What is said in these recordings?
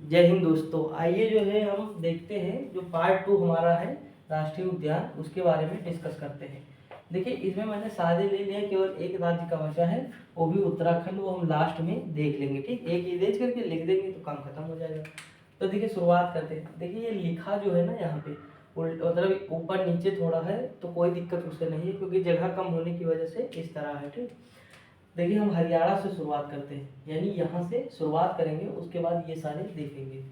जय हिंद दोस्तों। आइए जो है हम देखते हैं जो पार्ट 2 हमारा है राष्ट्रीय उद्यान, उसके बारे में डिस्कस करते हैं। देखिए इसमें मैंने सादे ले लिया, केवल एक राज्य का बचा है, वो भी उत्तराखंड। वो हम लास्ट में देख लेंगे, ठीक। एक इरेज करके लिख देंगे तो काम खत्म हो जाएगा। तो देखिए शुरुआत करते हैं। देखिए ये लिखा जो है ना यहाँ पे मतलब ऊपर नीचे थोड़ा है, तो कोई दिक्कत उससे नहीं है क्योंकि जगह कम होने की वजह से इस तरह है, ठीक। देखिए हम हरियाणा से शुरुआत करते हैं, यानी यहाँ से शुरुआत करेंगे, उसके बाद ये सारे देखेंगे।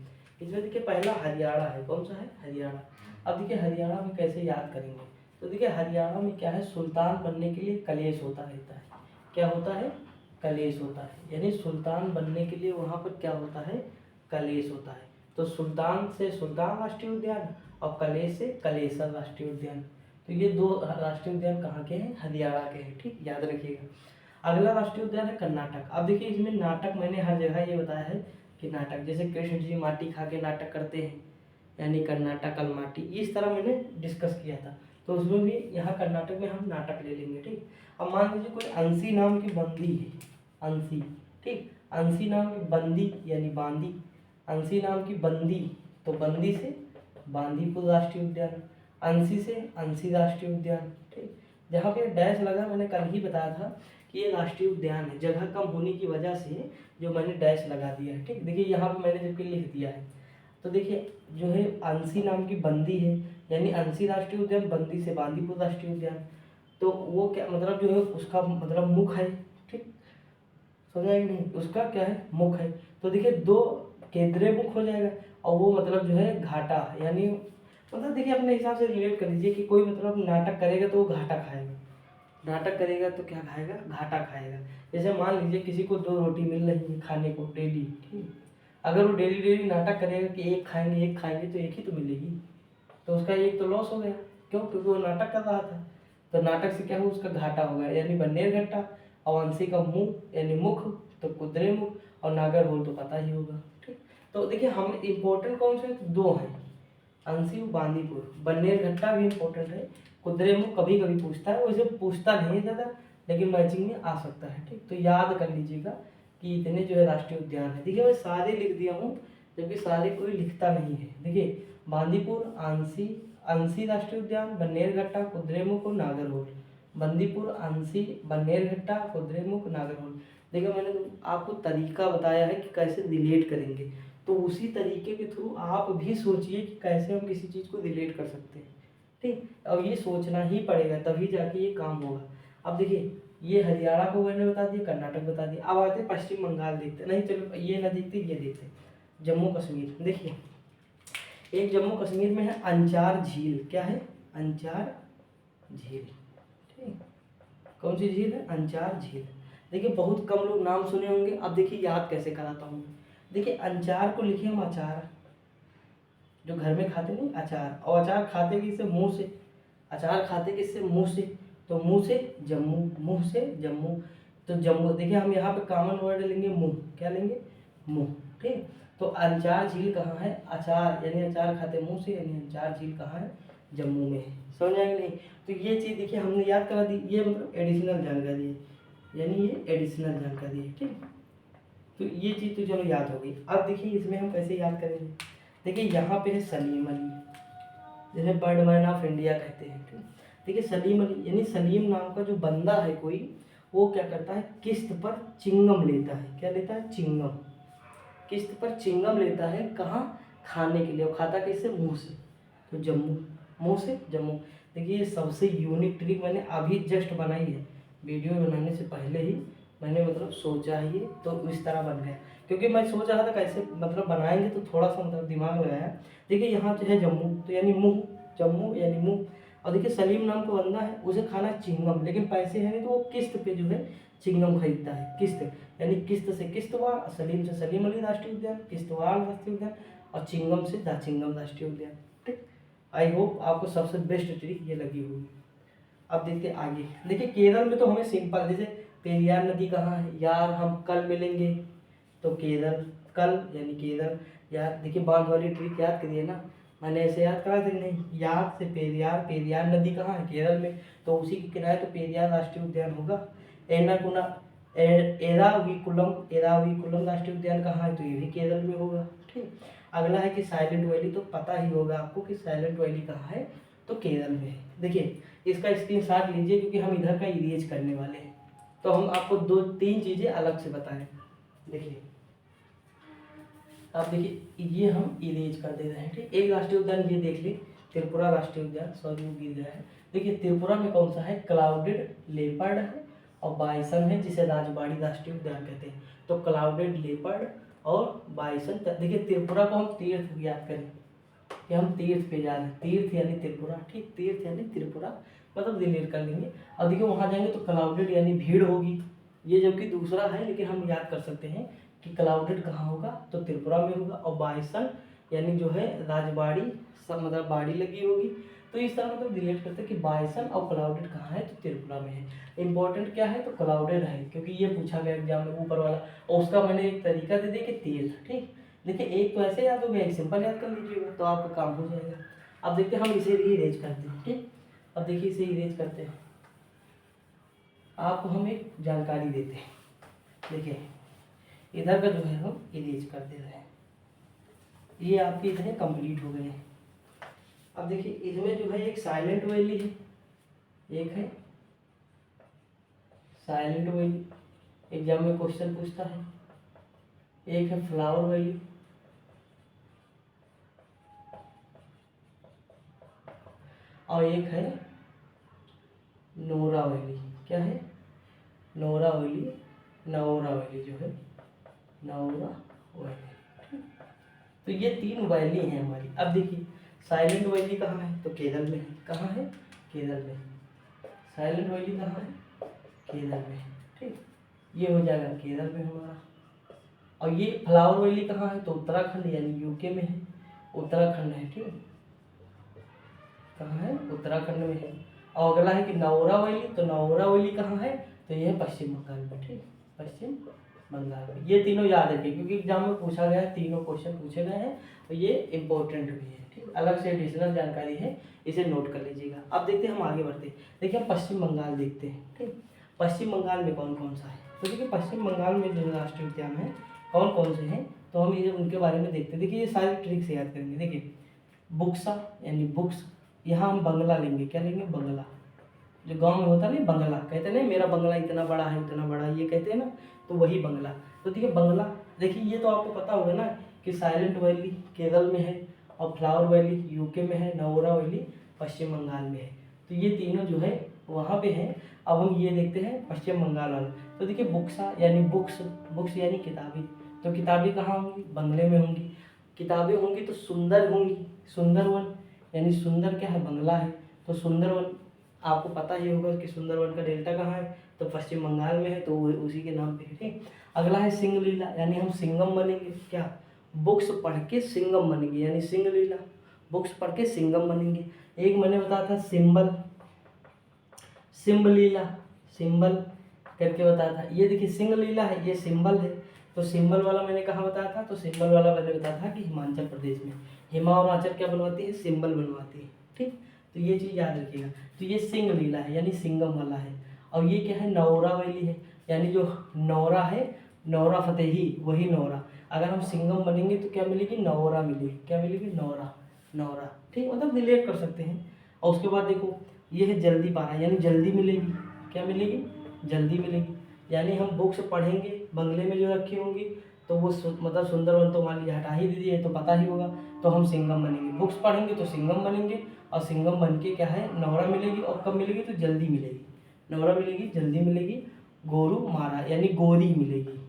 इसमें देखिए पहला हरियाणा है। कौन सा है? हरियाणा। अब देखिए हरियाणा में कैसे याद करेंगे, तो देखिए हरियाणा में क्या है, सुल्तान बनने के लिए कलेश होता रहता है। क्या होता है? कलेश होता है, यानी सुल्तान बनने के लिए वहाँ पर क्या होता है, कलेश होता है। तो सुल्तान से सुल्तान राष्ट्रीय उद्यान और कलेश से कलेसर राष्ट्रीय उद्यान। तो ये दो राष्ट्रीय उद्यान कहाँ के हैं? हरियाणा के हैं, ठीक, याद रखिएगा। अगला राष्ट्रीय उद्यान है कर्नाटक। अब देखिए इसमें नाटक मैंने हर जगह ये बताया है कि नाटक, जैसे कृष्ण जी माटी खा के नाटक करते हैं, यानी कर्नाटक अलमाटी, इस तरह मैंने डिस्कस किया था। तो उसमें भी यहाँ कर्नाटक में हम नाटक ले लेंगे, ठीक। अब मान लीजिए कोई अंशी नाम की बंदी है, अंशी, ठीक, अंशी नाम की बंदी यानी बांदी, अंशी नाम की बंदी, तो बंदी से बांदीपुर राष्ट्रीय उद्यान, अंशी से अंशी राष्ट्रीय उद्यान, ठीक। जहाँ पे डैश लगा मैंने कल ही बताया था कि ये राष्ट्रीय उद्यान है, जगह कम होने की वजह से जो मैंने डैश लगा दिया है, ठीक। देखिए यहाँ पे मैंने जबकि लिख दिया है, तो देखिए जो है अंशी नाम की बंदी है, यानी अंशी राष्ट्रीय उद्यान, बंदी से बांदीपुर राष्ट्रीय उद्यान। तो वो क्या मतलब जो है उसका मतलब मुख है, ठीक, समझा कि नहीं, उसका क्या है, मुख है। तो देखिए दो केंद्रीय मुख हो जाएगा, और वो मतलब जो है घाटा, यानी मतलब देखिए अपने हिसाब से रिलेट कर लीजिए कि कोई मतलब नाटक करेगा तो वो घाटा खाएगा, नाटक करेगा तो क्या खाएगा, घाटा खाएगा। जैसे मान लीजिए किसी को 2 रोटी मिल रही है खाने को डेली, ठीक, अगर वो डेली डेली नाटक करेगा कि एक खाएंगे तो एक ही तो मिलेगी, तो उसका एक तो लॉस हो गया। क्यों? क्योंकि वो नाटक कर रहा था। तो नाटक से क्या हुआ, उसका घाटा हो गया, यानी बन्नेर घट्टा। अवांशी का मुंह यानी मुख, तो कुद्रे मुख, और नागर होल तो पता ही होगा, ठीक। तो देखिए हम इम्पोर्टेंट कौन से दो हैं, अंशी बांदीपुर, बन्नेर घट्टा भी इम्पोर्टेंट है, कुद्रे मुख कभी कभी पूछता है, वैसे पूछता नहीं है ज़्यादा, लेकिन मैचिंग में आ सकता है, ठीक। तो याद कर लीजिएगा कि इतने जो है राष्ट्रीय उद्यान है। देखिए मैं सारे लिख दिया हूँ, जबकि सारे कोई लिखता नहीं है। देखिए बांदीपुर, अंशी, अंशी राष्ट्रीय उद्यान, बन्नेरघट्टा, कुद्रेमुख और नागरहोल। बंदीपुर, अंशी, बन्नेरघट्टा, कुद्रेमुख, नागरहोल। देखिए मैंने आपको तरीका बताया है कि कैसे रिलेट करेंगे, तो उसी तरीके के थ्रू आप भी सोचिए कि कैसे हम किसी चीज़ को रिलेट कर सकते हैं, ठीक। और ये सोचना ही पड़ेगा, तभी जाके ये काम होगा। अब देखिए ये हरियाणा को मैंने बता दिया, कर्नाटक बता दिया। अब आते हैं पश्चिम बंगाल, देखते नहीं, चलो ये ना देखते, ये देखते जम्मू कश्मीर। देखिए एक जम्मू कश्मीर में है अंचार झील। क्या है? अंचार झील, ठीक। कौन सी झील है? अंचार झील। देखिए बहुत कम लोग नाम सुने होंगे। अब देखिए याद कैसे कराता हूँ। देखिए अंचार को लिखे हम अचार, जो घर में खाते नहीं, अचार, और अचार खाते किससे? मुंह से। अचार खाते किससे? मुंह से। तो मुंह से जम्मू, मुंह से जम्मू। तो जम्मू, देखिए हम यहाँ पे कॉमन वर्ड लेंगे मुंह। क्या लेंगे? मुंह, ठीक। तो अंचार झील कहाँ है? अचार यानी अचार खाते मुंह से, यानी अंचार झील कहाँ है? जम्मू में है। समझ आएंगे नहीं? तो ये चीज़ देखिए हमने याद करा दी, ये मतलब एडिशनल जानकारी है, यानी ये एडिशनल जानकारी है, ठीक। तो ये चीज़ तो चलो याद हो गई। अब देखिए इसमें हम कैसे याद करेंगे। देखिए यहाँ पे है सलीम अली, जिन्हें बर्डमैन ऑफ इंडिया कहते हैं, ठीक। देखिए सलीम अली यानी सलीम नाम का जो बंदा है कोई, वो क्या करता है, किस्त पर चिंगम लेता है। क्या लेता है? चिंगम। किस्त पर चिंगम लेता है, कहाँ? खाने के लिए। और खाता किससे? मुंह से। तो जम्मू, मुंह से जम्मू। देखिए ये सबसे यूनिक ट्रिक मैंने अभी जस्ट बनाई है, वीडियो बनाने से पहले ही मैंने मतलब सोचा ही है, तो इस तरह बन गया। क्योंकि मैं सोच रहा था कैसे मतलब बनाएंगे, तो थोड़ा सा मतलब दिमाग लगाया। देखिए यहाँ तो है जम्मू, तो यानी मुंह, जम्मू यानी मुंह। और देखिए सलीम नाम का बंदा है, उसे खाना है चिंगम, लेकिन पैसे हैं नहीं, तो वो किस्त पे जो है चिंगम खरीदता है। किस्त यानी किस्त से किश्तवाड़, सलीम से सलीम अली राष्ट्रीय उद्यान, किश्तवाड़ राष्ट्रीय उद्यान, और चिंगम से दाचिंगम राष्ट्रीय उद्यान, ठीक। आई होप आपको सबसे बेस्ट ट्रिक ये लगी होगी। अब देखते आगे। देखिए केरल में तो हमें सिंपल, जैसे पेरियार नदी कहाँ है यार, हम कल मिलेंगे, तो केरल, कल यानी केरल। यार देखिए बांध वाली ट्रिक याद करिए ना, मैंने ऐसे याद करा था कि नहीं, याद से पेरियार, पेरियार नदी कहाँ है? केरल में, तो उसी के किनारे तो पेरियार राष्ट्रीय उद्यान होगा। एर्नाकुलम, एराविकुलम राष्ट्रीय उद्यान कहाँ है, तो ये भी केरल में होगा। ठीक, अगला है कि साइलेंट वैली, तो पता ही होगा आपको कि साइलेंट वैली कहाँ है, तो केरल में है। देखिए इसका स्क्रीनशॉट लीजिए क्योंकि हम इधर का इरेज करने वाले हैं, तो हम आपको 2-3 चीज़ें अलग से बताएं। देखिए अब देखिए ये हम इरेज कर दे रहे हैं। ठीक, एक राष्ट्रीय उद्यान ये देख ली, त्रिपुरा राष्ट्रीय उद्यान, सॉरी वो गिर गया है। देखिए त्रिपुरा में कौन सा है, क्लाउडेड लेपर्ड है और बाइसन है, जिसे राजबाड़ी राष्ट्रीय उद्यान कहते हैं। तो क्लाउडेड लेपर्ड और बाइसन। देखिए त्रिपुरा को हम तीर्थ याद करें कि हम तीर्थ पे जा रहे हैं, तीर्थ यानी त्रिपुरा। ठीक, तीर्थ यानी त्रिपुरा, मतलब रिलेट कर लेंगे। अब देखिए वहाँ जाएंगे तो क्लाउडेड यानी भीड़ होगी, ये जबकि दूसरा है, लेकिन हम याद कर सकते हैं कि क्लाउडेड कहाँ होगा, तो त्रिपुरा में होगा। और बाइसन यानी जो है राजबाड़ी, सब मतलब बाड़ी लगी होगी। तो इस तरह मतलब रिलेट करते हैं कि बाइसन और क्लाउडेड कहाँ है, तो त्रिपुरा में है। इंपॉर्टेंट क्या है, तो क्लाउडेड है, क्योंकि ये पूछा गया एग्जाम में ऊपर वाला, और उसका मैंने एक तरीका दे दिया कि तीर्थ। ठीक, देखिए एक तो ऐसे याद हो गया, एक सिंपल याद कर लीजिएगा तो आपका काम हो जाएगा। अब देखते हैं हम इसे भी इरेज करते हैं। ठीक, अब देखिए इसे इरेज करते हैं, आपको हम एक जानकारी देते हैं। देखिए इधर का जो है हम इरेज कर दे रहे हैं, ये आपके इतने कंप्लीट हो गए हैं। अब देखिए इसमें जो है एक साइलेंट वैली है, एक है साइलेंट वैली, एग्जाम में क्वेश्चन पूछता है। एक है फ्लावर वैली, और एक है नोरा वैली। क्या है, नोरा वैली, नौरा वैली जो है, नौरा वैली। तो ये 3 वैली हैं हमारी। अब देखिए साइलेंट वैली कहाँ है, तो केरल में है। कहाँ है, केरल में। साइलेंट वैली कहाँ है, केरल में। ठीक, ये हो जाएगा केरल में हमारा। और ये फ्लावर वैली कहाँ है, तो उत्तराखंड यानी यूके में है, उत्तराखंड है। ठीक, कहाँ है, उत्तराखंड में है। और अगला है कि नौरा वैली, तो नौरा वैली कहाँ है, तो ये है पश्चिम बंगाल में। ठीक, पश्चिम बंगाल में। ये तीनों याद रखिए क्योंकि एग्जाम में पूछा गया है, तीनों क्वेश्चन पूछे गए हैं, तो ये इंपॉर्टेंट भी है। ठीक, अलग से एडिशनल जानकारी है, इसे नोट कर लीजिएगा। अब देखते हैं हम आगे बढ़ते हैं। देखिए हम पश्चिम बंगाल देखते हैं। ठीक, पश्चिम बंगाल में कौन कौन सा है, तो देखिए पश्चिम बंगाल में जो राष्ट्रीय उद्यान है कौन कौन से हैं, तो हम ये उनके बारे में देखते हैं। देखिए ये सारी ट्रिक से याद करेंगे। देखिए बुक्सा यानी बुक्स, यहाँ हम बंगला लेंगे। क्या लेंगे, बंगला। जो गांव में होता नहीं बंगला, कहते नहीं मेरा बंगला इतना बड़ा है, इतना बड़ा, ये कहते हैं ना, तो वही बंगला। तो देखिए बंगला, देखिए ये तो आपको पता होगा ना कि साइलेंट वैली केरल में है, और फ्लावर वैली यूके में है, नौरा वैली पश्चिम बंगाल में है। तो ये तीनों जो है वहाँ पे हैं। अब हम ये देखते हैं पश्चिम बंगाल वाला। तो देखिए बुक्सा यानी बुक्स, बुक्स यानी किताबें। तो किताबें कहाँ होंगी, बंगले में होंगी। किताबें होंगी तो सुंदर होंगी, सुंदरवन यानी सुंदर क्या है, बंगला है। तो सुंदरवन आपको पता ही होगा कि सुंदरवन का डेल्टा कहाँ है, तो पश्चिम बंगाल में है, तो वो उसी के नाम पे है। ठीक, अगला है सिंगलीला यानी हम सिंगम बनेंगे। क्या, बुक्स पढ़ के सिंगम बनेंगे, यानी सिंगलीला, बुक्स पढ़ के सिंगम बनेंगे। एक मैंने बताया था सिंबल, सिंबलीला, सिंबल करके बताया था। ये देखिए सिंगलीला है, ये सिंबल है। तो सिंबल वाला मैंने कहाँ बताया था, तो सिंबल वाला मैंने बताया था कि हिमाचल प्रदेश में हिमा और आंचल क्या बनवाती है, सिंबल बनवाती है। ठीक, तो ये चीज़ याद रखिएगा। तो ये सिंगलीला है यानी सिंगम वाला है। और ये क्या है, नौरा वैली है, यानी जो नौरा है, नौरा फतेही वही नौरा। अगर हम सिंगम बनेंगे तो क्या मिलेगी, नौरा मिलेगी। क्या मिलेगी, नौरा, नौरा। ठीक, मतलब रिलेट कर सकते हैं। और उसके बाद देखो ये है जल्दी पारा यानी जल्दी मिलेगी। क्या मिलेगी, जल्दी मिलेगी। यानी हम बुक्स पढ़ेंगे बंगले में जो रखी होंगी, तो वो मतलब सुंदरवन तो मान लीजिए हटा ही दीजिए, तो पता ही होगा, तो हम सिंगम बनेंगे। बुक्स पढ़ेंगे तो सिंगम बनेंगे, और सिंगम बन के क्या है, नौरा मिलेगी। और कब मिलेगी, तो जल्दी मिलेगी। नौरा मिलेगी, जल्दी मिलेगी। गोरू मारा यानी गोरी मिलेगी।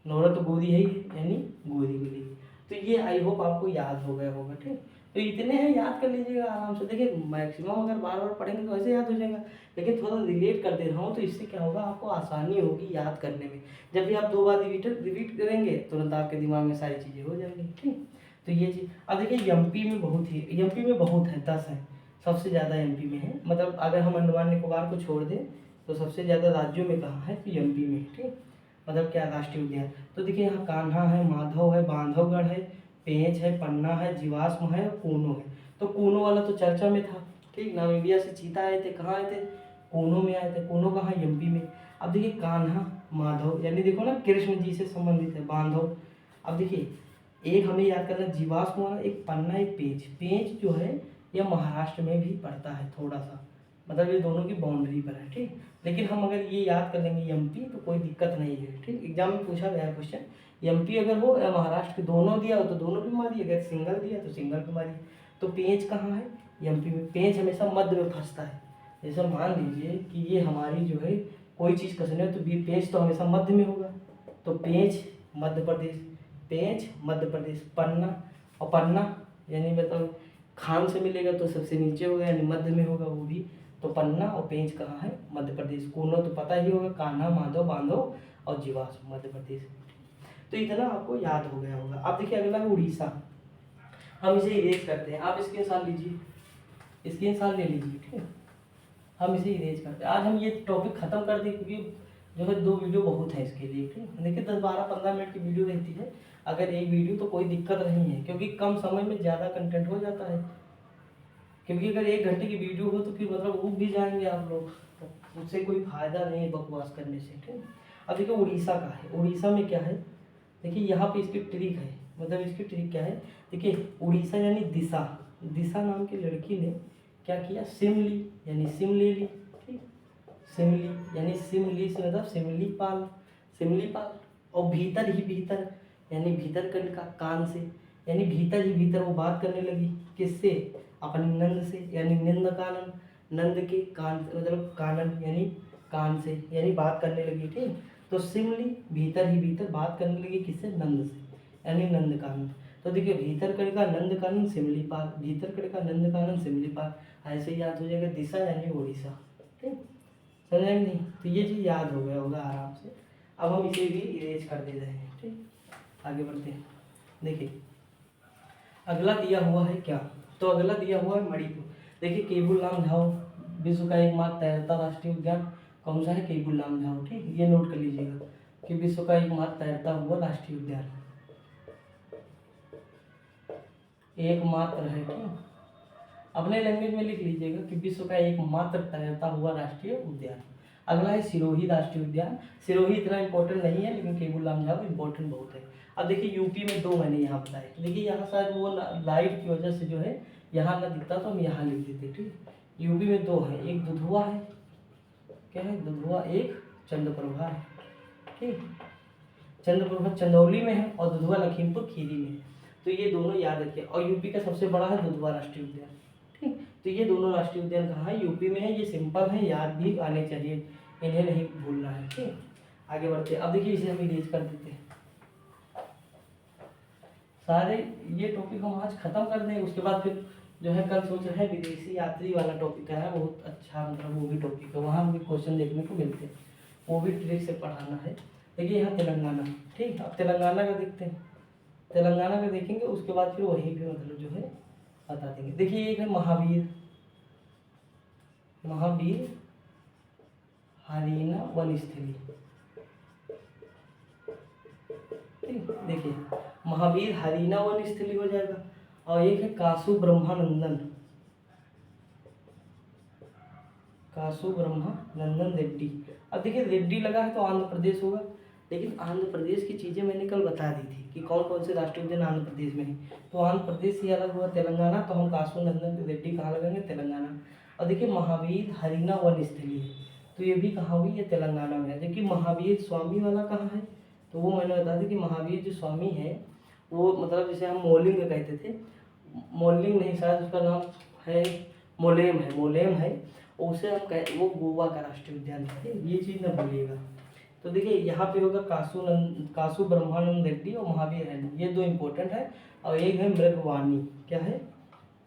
नौरा तो गोरी है ही, यानी गोरी मिलेगी। तो ये आई होप आपको याद हो गया होगा। ठीक, तो इतने हैं, याद कर लीजिएगा आराम से। देखिए मैक्सिमम अगर बार बार पढ़ेंगे तो ऐसे याद हो जाएगा, लेकिन थोड़ा रिलेट कर दे रहा हूँ तो इससे क्या होगा, आपको आसानी होगी याद करने में। जब भी आप 2 बार रिपीट करेंगे तुरंत आपके दिमाग में सारी चीज़ें हो जाएंगी। ठीक, तो ये चीज़। अब देखिए एमपी में बहुत ही, एमपी में बहुत है, 10 है, सबसे ज़्यादा एमपी में है। मतलब अगर हम अंडमान निकोबार को छोड़ दें तो सबसे ज़्यादा राज्यों में कहाँ है, तो एमपी में। ठीक, मतलब क्या, राष्ट्रीय उद्यान। तो देखिए यहाँ कान्हा है, माधव है, बांधवगढ़ है, पेंच है, पन्ना है, जीवाश्म है और कूनो है। तो कूनो वाला तो चर्चा में था। ठीक, नामीबिया से चीता आए थे, कहाँ आए थे, कूनो में आए थे। कूनो कहाँ, एमपी में। अब देखिए कान्हा माधव, यानी देखो ना कृष्ण जी से संबंधित है बांधव। अब देखिए एक हमें याद करना जीवाश्म वाला, एक पन्ना, एक पेंच। पेंच जो है यह महाराष्ट्र में भी पड़ता है थोड़ा सा, मतलब ये दोनों की बाउंड्री पर है, ठीक। लेकिन हम अगर ये याद कर लेंगे एमपी तो कोई दिक्कत नहीं है, ठीक। एग्जाम में पूछा गया है क्वेश्चन, एमपी अगर हो या महाराष्ट्र के दोनों दिया हो तो दोनों भी मारिए, अगर सिंगल दिया तो सिंगल भी मारिए। तो पेंच कहाँ है? एमपी में। पेंच हमेशा मध्य में फंसता है। जैसे मान लीजिए कि ये हमारी जो है कोई चीज़ कसनी है तो बी पेंच तो हमेशा मध्य में होगा, तो पेंच मध्य प्रदेश, पेंच मध्य प्रदेश। पन्ना, और पन्ना यानी मतलब खान से मिलेगा तो सबसे नीचे होगा यानी मध्य में होगा वो भी। तो पन्ना और पेंच कहाँ है? मध्य प्रदेश। कोनो तो पता ही होगा, कान्हा, माधव, बांधव और जीवाश्म, मध्य प्रदेश। तो इतना आपको याद हो गया होगा। अब देखिए अगला है उड़ीसा। हम इसे इरेज करते हैं, आप स्क्रीनशॉट लीजिए, स्क्रीनशॉट ले लीजिए, ठीक है। हम इसे इरेज करते हैं। आज हम ये टॉपिक खत्म कर दें क्योंकि जो है 2 वीडियो बहुत है इसके लिए, ठीक। देखिए 10-12-15 मिनट की वीडियो रहती है, अगर एक वीडियो तो कोई दिक्कत नहीं है क्योंकि कम समय में ज़्यादा कंटेंट हो जाता है। क्योंकि अगर 1 घंटे की वीडियो हो तो फिर मतलब उब भी जाएंगे आप लोग, तो उससे कोई फायदा नहीं है बकवास करने से, ठीक। अब देखिए उड़ीसा का है, उड़ीसा में क्या है, देखिए यहाँ पे इसकी ट्रिक है, मतलब इसकी ट्रिक क्या है, देखिए उड़ीसा यानी दिशा, दिशा नाम की लड़की ने क्या किया, सिम ली यानी सिम ले ली, ठीक। सिमली यानी सिमली से मतलब सिमलीपाल, सिमलीपाल। और भीतर ही भीतर यानी भीतर कनिका, कान से यानी भीतर ही भीतर वो बात करने लगी, किससे, अपने नंद से, यानी निंद कानन, नंद के कान, मतलब कानन यानी कान से, यानी बात करने लगी, ठीक। तो सिमली भीतर ही भीतर बात करने लगी किससे, नंद से, यानी नंद कानन। तो देखिए भीतर कनिका नंद कानन सिमलीपाल, भीतर कनिका नंद कानन सिमलीपाल, ऐसे ही याद हो जाएगा दिशा यानी उड़ीसा, ठीक। समझ नहीं, तो ये चीज़ याद हो गया होगा आराम से। अब हम इसे भी इरेज कर दे रहे हैं, ठीक। आगे बढ़ते हैं। देखिए अगला दिया हुआ है क्या, तो अगला दिया हुआ है मणिपुर। देखिए केबुल लामझाओ विश्व का एकमात्र तैरता राष्ट्रीय उद्यान कौन सा है, केबुल लामझाओ, ठीक। ये नोट कर लीजिएगा कि विश्व का एकमात्र तैरता हुआ राष्ट्रीय उद्यान एकमात्र है, ठीक। अपने लैंग्वेज में लिख लीजिएगा कि विश्व का एकमात्र तैरता हुआ राष्ट्रीय उद्यान। अगला है सिरोही राष्ट्रीय उद्यान। सिरोही इतना इंपॉर्टेंट नहीं है लेकिन केबुल लामझाओ इंपॉर्टेंट बहुत है। अब देखिए यूपी में 2 मैंने यहाँ बताए, देखिए यहाँ शायद वो लाइट की वजह से जो है यहाँ ना दिखता तो हम यहाँ लिख देते, ठीक। यूपी में 2 है, एक दुधुआ है, क्या है दुधुआ, एक चंद्रप्रभा है, ठीक। चंद्रप्रभा चंदौली में है और दुधुआ लखीमपुर खीरी में है, तो ये दोनों याद रखिए। और यूपी का सबसे बड़ा है दुधुआ राष्ट्रीय उद्यान, ठीक। तो ये दोनों राष्ट्रीय उद्यान कहाँ है, यूपी में है। ये सिंपल है, याद भी आने चाहिए, इन्हें नहीं भूलना है, ठीक। आगे बढ़ते हैं। अब देखिए इसे हम इरेज कर देते हैं सारे, ये टॉपिक हम आज खत्म कर दें, उसके बाद फिर जो है कल सोच रहे हैं विदेशी यात्री वाला टॉपिक है, बहुत अच्छा, मतलब वो भी टॉपिक है, वहाँ भी क्वेश्चन देखने को मिलते हैं, वो भी ट्रिक से पढ़ाना है। देखिए यहाँ तेलंगाना, ठीक। अब तेलंगाना का देखते हैं, तेलंगाना का देखेंगे उसके बाद फिर वहीं पे मतलब जो है बता देंगे। देखिए एक है महावीर, महावीर हरीना वनस्थली, ठीक। देखिए महावीर हरीना वनस्थली हो जाएगा। और एक है कासु ब्रह्मानंदन, कासु ब्रह्मानंदन रेड्डी। अब देखिए रेड्डी लगा है तो आंध्र प्रदेश होगा, लेकिन आंध्र प्रदेश की चीज़ें मैंने कल बता दी थी कि कौन कौन से राष्ट्रीय उद्यान आंध्र प्रदेश में है, तो आंध्र प्रदेश से अलग हुआ तेलंगाना, तो हम कासु नंदन रेड्डी कहाँ लगाएंगे, तेलंगाना। और देखिए महावीर हरीना वनस्थली है, तो ये भी कहाँ हुई, ये तेलंगाना में है। जबकि महावीर स्वामी वाला कहाँ है, तो वो मैंने बता दी कि महावीर जो स्वामी है वो मतलब जैसे हम मोलिंग कहते थे, मोलिंग नहीं शायद उसका नाम है मोलेम है, मोलेम है, उसे हम कह, वो गोवा का राष्ट्रीय उद्यान है, ये चीज़ ना भूलिएगा। तो देखिए यहाँ पे होगा कासु ब्रह्मानंद रेड्डी और महावीर है, ये 2 इंपॉर्टेंट है। और एक है मृगवानी, क्या है,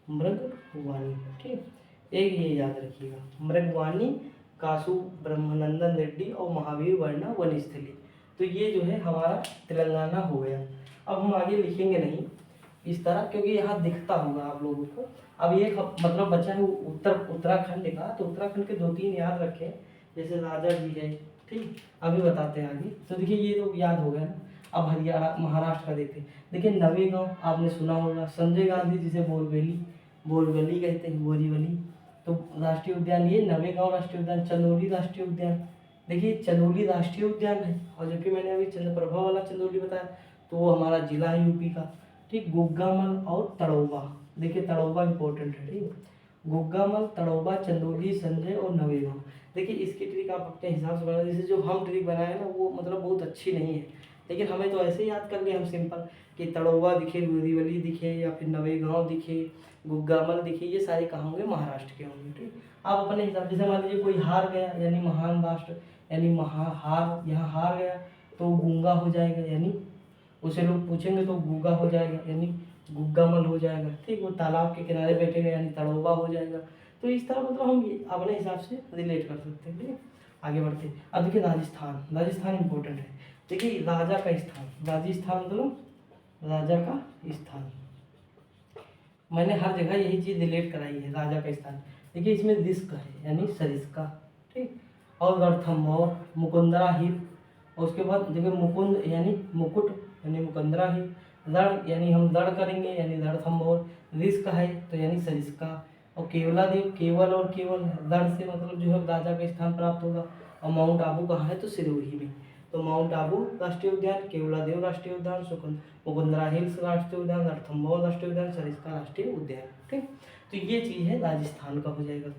मृगवानी, ठीक। एक ये याद रखिएगा, मृगवानी, कासु ब्रह्मानंदन रेड्डी और महावीर वर्णा वनस्थली। तो ये जो है हमारा तेलंगाना हो गया। अब हम आगे लिखेंगे नहीं इस तरह क्योंकि यहाँ दिखता होगा आप लोगों को। अब ये मतलब बचा है उत्तराखंड का, तो उत्तराखंड के 2-3 याद रखें, जैसे राजा जी है, ठीक। अभी बताते हैं आगे। तो देखिए ये तो याद हो गया ना। अब हरियाणा महाराष्ट्र का देखते हैं। देखिए नवेगांव आपने सुना होगा, संजय गांधी जिसे बोरीवली कहते हैं, बोरीवली। तो राष्ट्रीय उद्यान ये नवेगांव राष्ट्रीय उद्यान, चंदौली राष्ट्रीय उद्यान, देखिए चंदौली राष्ट्रीय उद्यान है, और जबकि मैंने अभी चंद्रप्रभा वाला चंदौली बताया तो वो हमारा जिला है यूपी का। ठीक, गुग्गामल और तड़ोबा, देखिए तड़ोबा इंपॉर्टेंट है। ठीक, गुग्गामल, तड़ोबा, चंदौली, संजय और नवेगांव। देखिए इसकी ट्रिक आप अपने हिसाब से बना, जैसे जो हम ट्रिक बनाए ना वो मतलब बहुत अच्छी नहीं है, लेकिन हमें तो ऐसे ही याद कर लिए हम सिंपल कि तड़ोबा दिखे, बोरीवली दिखे, या फिर नवेगांव दिखे, गुग्गामल दिखे, ये सारे कहाँ होंगे, महाराष्ट्र के होंगे। ठीक, आप अपने हिसाब से, मान लीजिए कोई हार गया यानी महान राष्ट्र, यानी हार, यहाँ हार गया तो गूंगा हो जाएगा, यानी उसे लोग पूछेंगे तो गूंगा हो जाएगा, यानी गुग्गामल हो जाएगा। ठीक, वो तालाब के किनारे बैठेगा यानी तड़ोबा हो जाएगा। तो इस तरह मतलब हम ये अपने हिसाब से रिलेट कर सकते हैं। ठीक, आगे बढ़ते हैं। अब देखिए राजस्थान, राजस्थान इंपॉर्टेंट है। देखिए राजा का स्थान, राजस्थान मतलब राजा का स्थान, मैंने हर जगह यही चीज़ रिलेट कराई है, राजा का स्थान। देखिए इसमें रिस्क है यानी सरिस्का। ठीक, और रणथंभौर, मुकुंदरा हिल, और उसके बाद देखिए मुकुंद यानी मुकुट यानी मुकुंदरा हिल, रण यानी हम दड़ करेंगे यानी रणथंभौर, रिस्क है तो यानी सरिस्का, और केवलादेव, केवल और केवल दड़ से मतलब जो है राजा का स्थान प्राप्त होगा। और माउंट आबू कहाँ है, तो सिरोही में। तो माउंट आबू राष्ट्रीय उद्यान, केवलादेव राष्ट्रीय उद्यान, मुकुंदरा हिल्स राष्ट्रीय उद्यान, रणथंभौर राष्ट्रीय उद्यान, सरिस्का राष्ट्रीय उद्यान। ठीक, तो ये चीज़ है राजस्थान का हो जाएगा।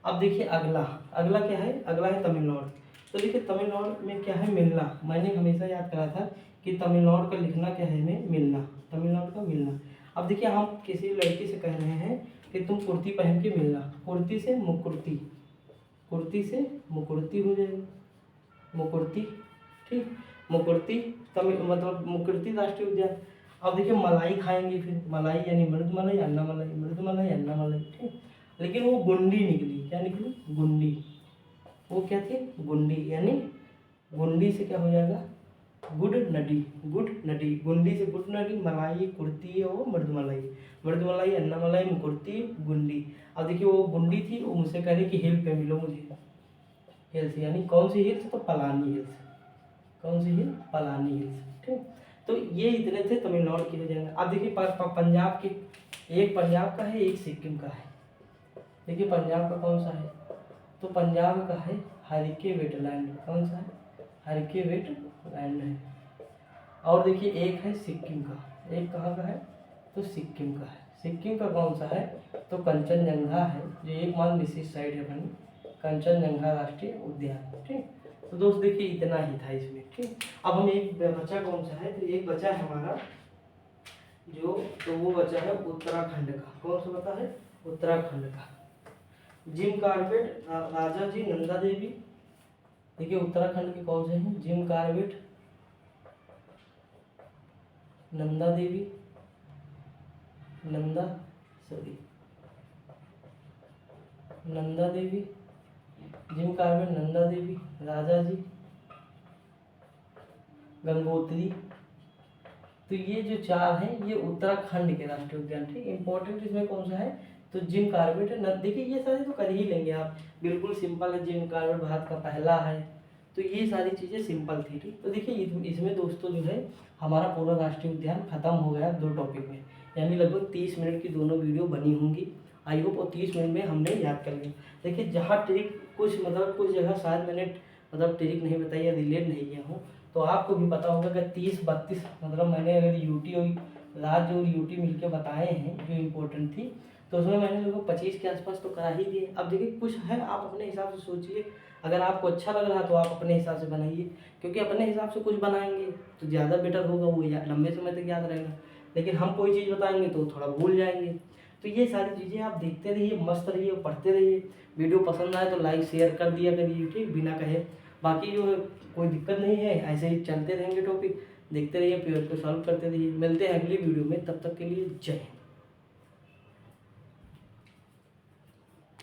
अब देखिए अगला, अगला क्या है, अगला है तमिलनाडु। तो देखिए तमिलनाडु में क्या है, मिलना। मैंने हमेशा याद करा था कि तमिलनाडु का लिखना क्या है, में मिलना, तमिलनाडु का मिलना। अब देखिए हम किसी लड़की से कह रहे हैं कि तुम कुर्ती पहन के मिलना, कुर्ती से मुकुर्ती, कुर्ती से मुकुर्ती हो जाएगी, मुकुर्ती। ठीक, मुकुर्ती तमिल मतलब मुकुर्ती राष्ट्रीय उद्यान। अब देखिए मलाई खाएंगे, फिर मलाई यानी मृद मलाई, अन्ना मलाई, मृद मलाई, अन्ना मलाई। ठीक, लेकिन वो गुंडी निकली, क्या निकली, गुंडी। वो क्या थी, गुंडी, यानी गुंडी से क्या हो जाएगा, गुड नडी, गुड नडी, गुंडी से गुड नडी, मलाई, कुर्ती और मृद मलाई, मृद मलाई, अन्ना मलाई, मुकुर्ती, गुंडी। अब देखिए वो गुंडी थी, वो मुझसे कह रही कि हिल पे मिलो मुझे, हिल्स यानी कौन सी हिल्स, तो पलानी हिल्स, कौन सी हिल, पलानी हिल्स। ठीक, तो ये इतने थे तमिलनाडु के हो जाएंगे। अब देखिए पंजाब के, एक पंजाब का है, एक सिक्किम का है। देखिए पंजाब का कौन सा है, तो पंजाब का है हरिके वेटलैंड, कौन सा है, हरिके वेटलैंड है। और देखिए एक है सिक्किम का, एक कहाँ का है, तो सिक्किम का है। सिक्किम का कौन सा है, तो कंचनजंगा है, जो एकमात्र विशिष्ट साइट है अपनी, कंचनजंगा राष्ट्रीय उद्यान। ठीक, तो दोस्त देखिए इतना ही था इसमें। ठीक, अब हम एक बचा कौन सा है, तो एक बचा है हमारा जो, तो वो बचा है उत्तराखंड का। कौन सा बता है, उत्तराखंड का। जिम कार्बेट, राजा जी, नंदा देवी। देखिए उत्तराखंड के कौन से हैं, Jim Corbett, Nanda Devi, Nanda Devi, Jim Corbett, Nanda Devi, राजा जी, गंगोत्री। तो ये जो चार हैं ये उत्तराखंड के राष्ट्रीय उद्यान। ठीक, इंपॉर्टेंट इसमें कौन सा है, तो जिम कार्बेट है। देखिए ये सारे तो कर ही लेंगे आप, बिल्कुल सिंपल है, जिम कार्बेट भारत का पहला है। तो ये सारी चीज़ें सिंपल थी। ठीक, तो देखिए इसमें दोस्तों जो है हमारा पूरा राष्ट्रीय उद्यान खत्म हो गया 2 टॉपिक में, यानी लगभग 30 मिनट की दोनों वीडियो बनी होंगी आई होप, और 30 मिनट में हमने याद कर लिया। देखिए जहाँ ट्रिक कुछ मतलब कुछ जगह शायद मैंने मतलब ट्रिक नहीं बताई या रिलेट नहीं किया हूँ, तो आपको भी पता होगा कि 30-32 मतलब मैंने अगर यूटी और राज्य और यूटी मिलकर बताए हैं जो इम्पोर्टेंट थी, तो उसमें मैंने लगभग 25 के आसपास तो करा ही दिए। अब देखिए कुछ है, आप अपने हिसाब से सोचिए, अगर आपको अच्छा लग रहा तो आप अपने हिसाब से बनाइए, क्योंकि अपने हिसाब से कुछ बनाएंगे तो ज़्यादा बेटर होगा, वो लंबे समय तक याद रहेगा। लेकिन हम कोई चीज़ बताएंगे तो थोड़ा भूल जाएंगे। तो ये सारी चीज़ें आप देखते रहिए, मस्त रहिए, पढ़ते रहिए। वीडियो पसंद आए तो लाइक शेयर कर दिया करिए, ठीक, बिना कहे। बाकी जो है कोई दिक्कत नहीं है, ऐसे ही चलते रहेंगे टॉपिक, देखते रहिए, पेपर को सॉल्व करते रहिए। मिलते हैं अगली वीडियो में, तब तक के लिए जय हिंद।